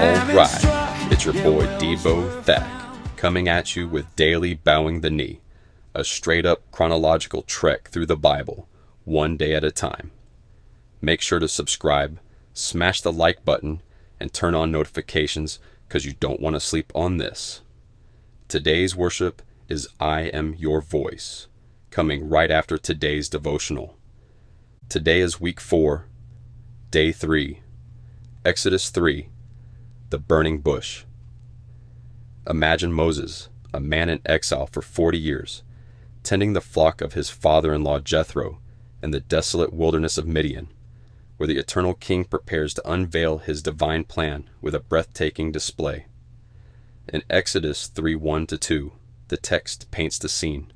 Alright, it's your boy Debo Thek, coming at you with Daily Bowing the Knee, a straight-up chronological trek through the Bible, one day at a time. Make sure to subscribe, smash the like button, and turn on notifications because you don't want to sleep on this. Today's worship is I Am Your Voice, coming right after today's devotional. Today is week 4, day 3, Exodus 3, the burning bush. Imagine Moses, a man in exile for 40 years, tending the flock of his father-in-law Jethro in the desolate wilderness of Midian, where the eternal king prepares to unveil his divine plan with a breathtaking display. In Exodus 3:1-2, the text paints the scene.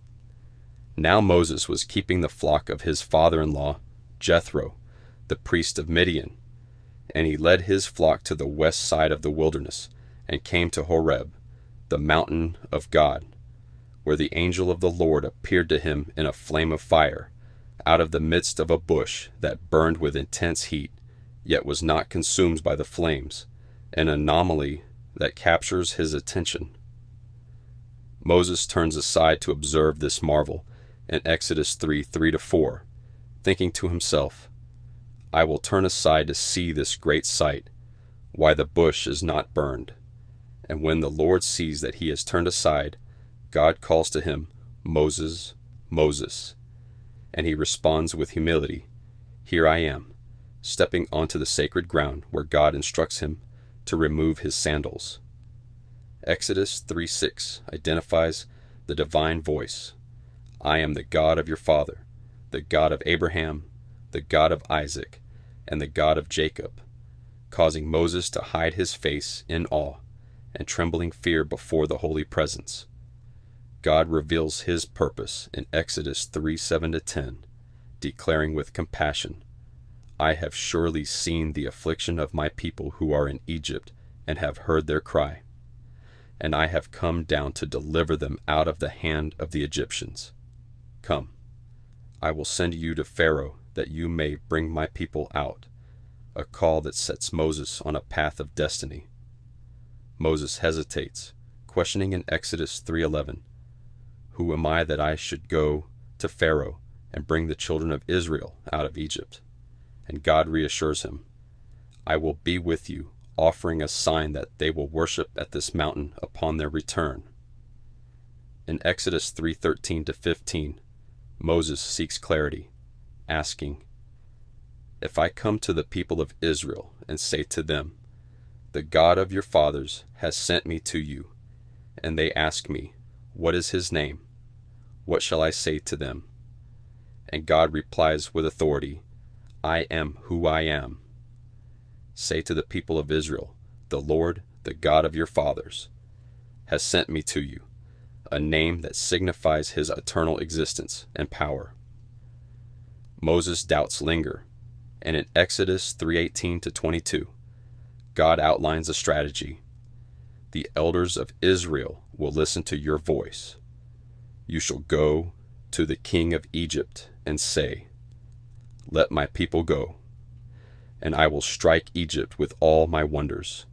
Now Moses was keeping the flock of his father-in-law, Jethro, the priest of Midian, and he led his flock to the west side of the wilderness and came to Horeb, the mountain of God, where the angel of the Lord appeared to him in a flame of fire, out of the midst of a bush that burned with intense heat, yet was not consumed by the flames, an anomaly that captures his attention. Moses turns aside to observe this marvel in Exodus 3:3-4, thinking to himself, I will turn aside to see this great sight, why the bush is not burned. And when the Lord sees that he has turned aside, God calls to him, Moses, Moses. And he responds with humility, Here I am, stepping onto the sacred ground where God instructs him to remove his sandals. Exodus 3:6 identifies the divine voice. I am the God of your father, the God of Abraham, the God of Isaac, and the God of Jacob, causing Moses to hide his face in awe and trembling fear before the holy presence. God reveals his purpose in Exodus 3:7-10, declaring with compassion, I have surely seen the affliction of my people who are in Egypt and have heard their cry, and I have come down to deliver them out of the hand of the Egyptians. Come, I will send you to Pharaoh that you may bring my people out, a call that sets Moses on a path of destiny. Moses hesitates, questioning in Exodus 3:11, Who am I that I should go to Pharaoh and bring the children of Israel out of Egypt? And God reassures him, I will be with you, offering a sign that they will worship at this mountain upon their return. In Exodus 3:13-15, Moses seeks clarity, asking, If I come to the people of Israel and say to them, The God of your fathers has sent me to you, and they ask me, What is his name? What shall I say to them? And God replies with authority, I am who I am. Say to the people of Israel, The Lord, the God of your fathers, has sent me to you, a name that signifies his eternal existence and power. Moses' doubts linger, and in Exodus 3:18-22, God outlines a strategy. The elders of Israel will listen to your voice. You shall go to the king of Egypt and say, Let my people go, and I will strike Egypt with all my wonders.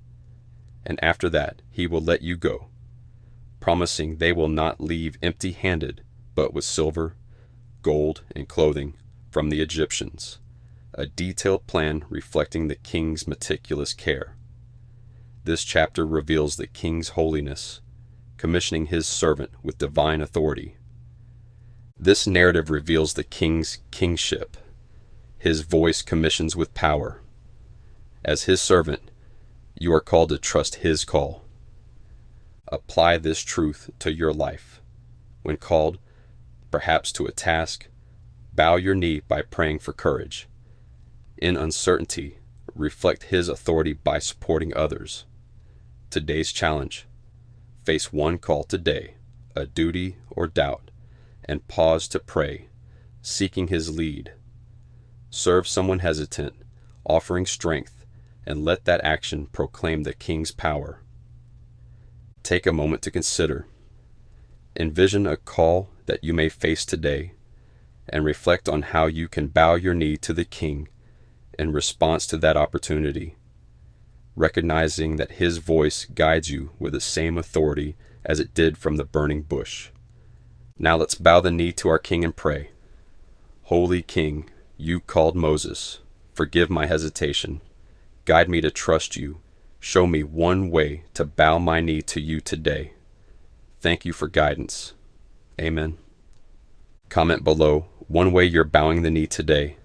And after that he will let you go, promising they will not leave empty-handed, but with silver, gold, and clothing from the Egyptians, a detailed plan reflecting the king's meticulous care. This chapter reveals the king's holiness, commissioning his servant with divine authority. This narrative reveals the king's kingship. His voice commissions with power. As his servant, you are called to trust his call. Apply this truth to your life. When called, perhaps to a task, bow your knee by praying for courage. In uncertainty, reflect his authority by supporting others. Today's challenge: face one call today, a duty or doubt, and pause to pray, seeking his lead. Serve someone hesitant, offering strength, and let that action proclaim the king's power. Take a moment to consider. Envision a call that you may face today, and reflect on how you can bow your knee to the king in response to that opportunity. recognizing that His voice guides you with the same authority as it did from the burning bush. Now let's bow the knee to our King and pray. Holy King, you called Moses. Forgive my hesitation. Guide me to trust you. Show me one way to bow my knee to you today. Thank you for guidance. Amen. Comment below one way you're bowing the knee today.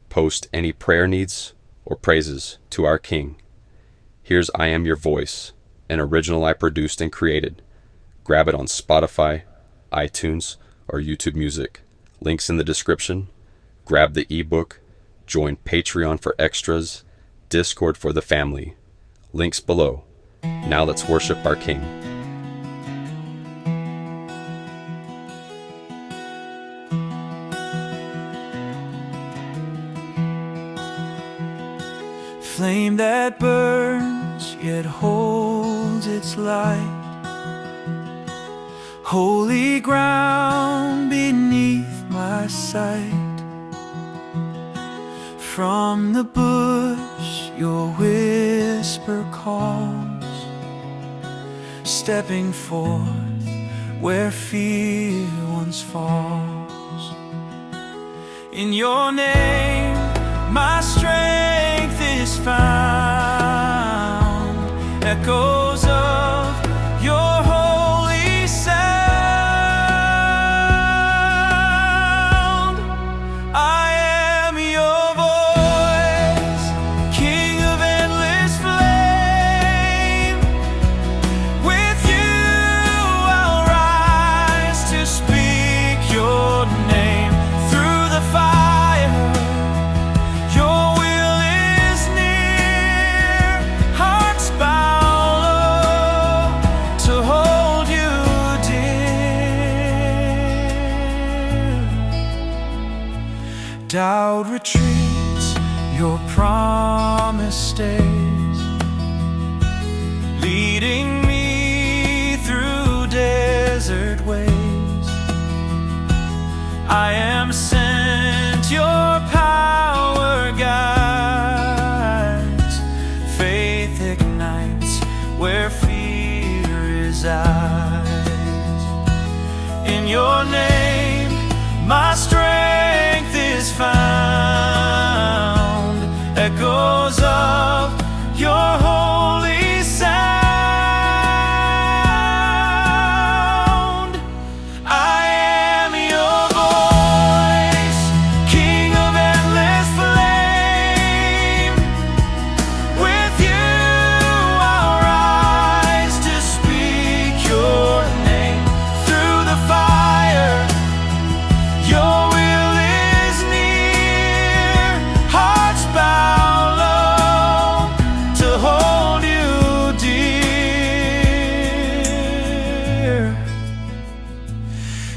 Post any prayer needs or praises to our King. Here's I Am Your Voice, an original I produced and created. Grab it on Spotify, iTunes, or YouTube Music. Links in the description. Grab the ebook. Join Patreon for extras. Discord for the family. Links below. Now let's worship our King. Flame that burns, yet holds its light. Holy ground beneath my sight. From the bush your whisper calls, stepping forth where fear once falls. In your name my strength is found, echoes of your holy sound. I am your voice, King of endless flame. With you I'll rise to speak your name. Through the fire your will is near. Hearts bow low to hold you dear. Doubt retreats, your promise stays, leading me through desert ways. I am sent, your power guides. Faith ignites where fear resides. In your name my strength is found, echoes of your holy sound. I am your voice, King of endless flame. With you I'll rise to speak your name. Through the fire your will is near. Hearts bow low to hold you dear.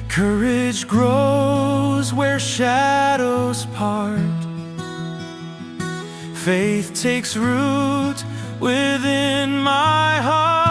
Courage grows where shadows part. Faith takes root within my heart.